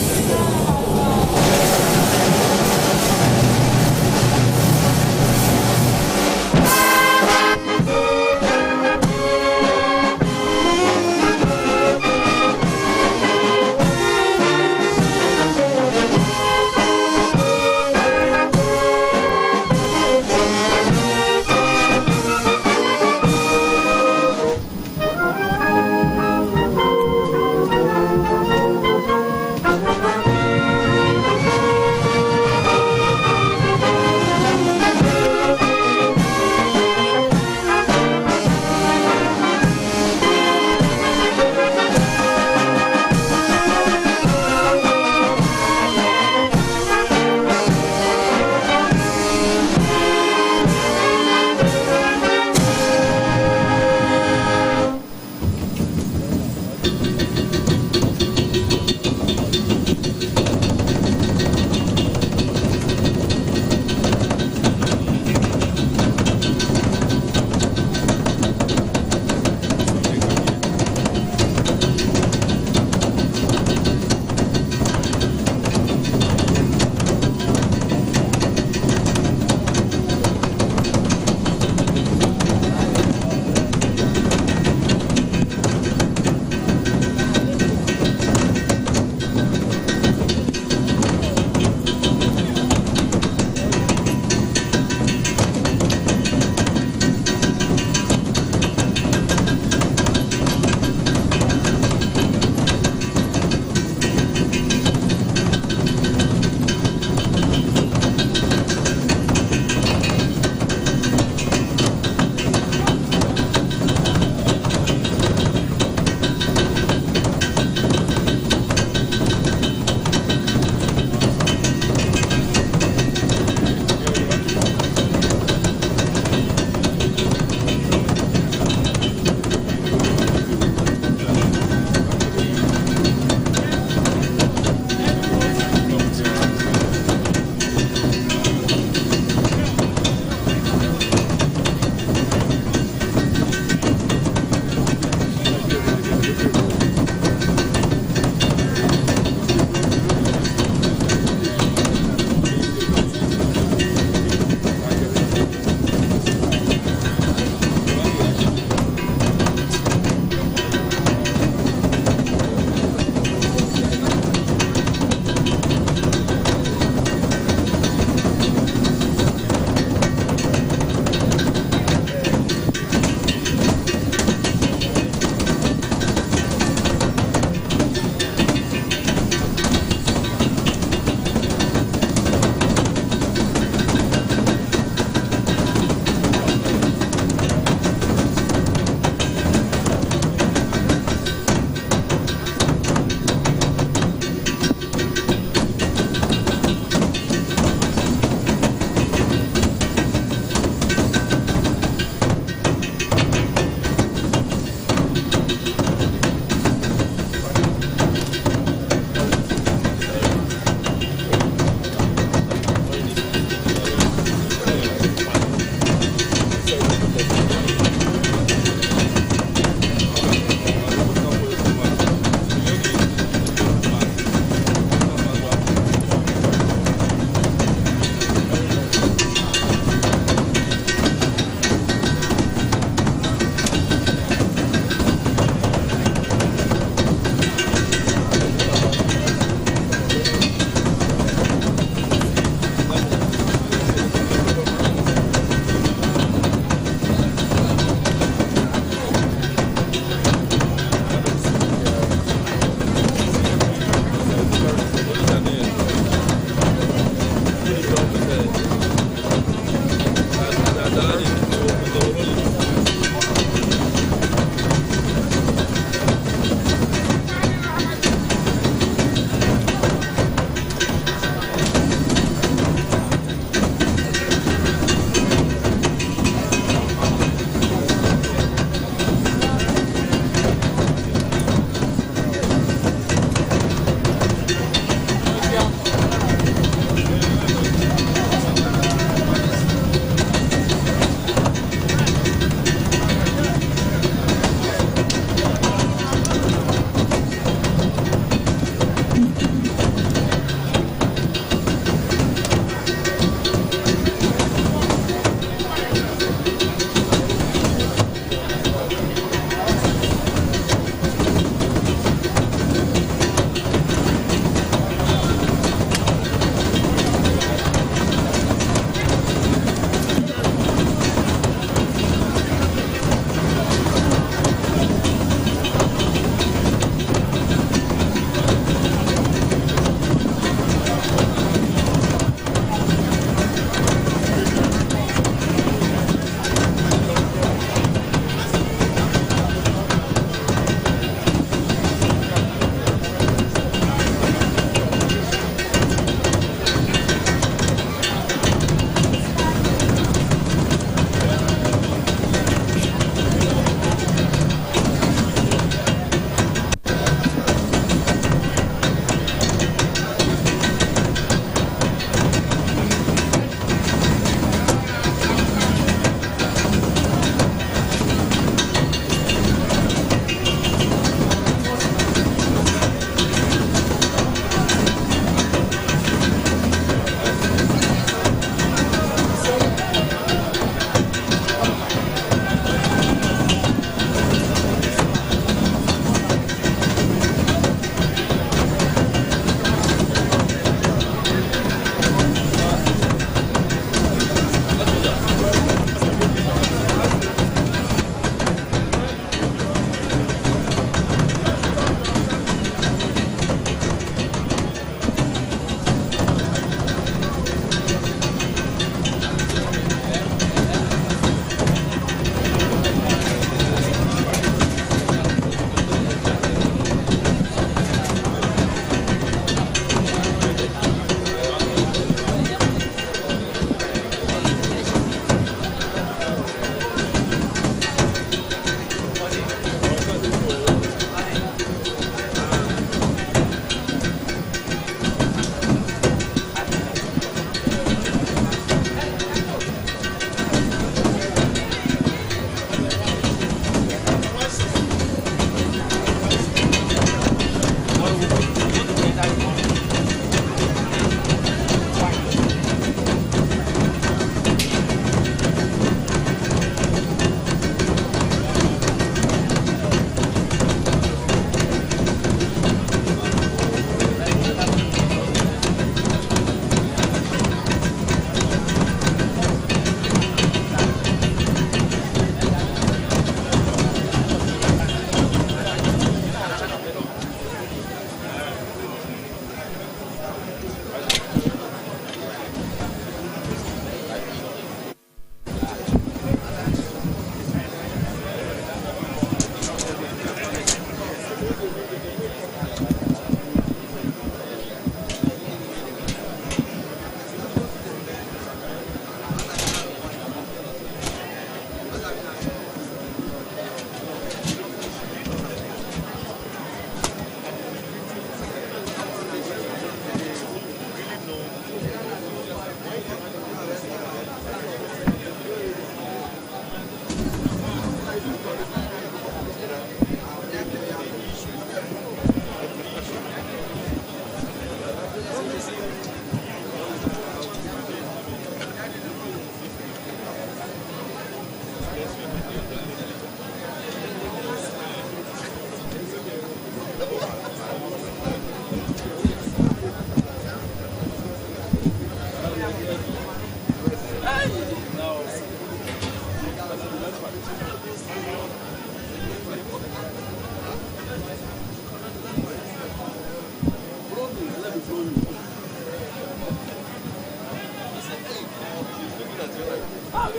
Let's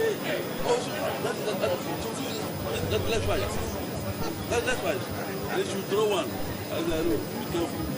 fight. Let's fight. They should throw one. Be careful.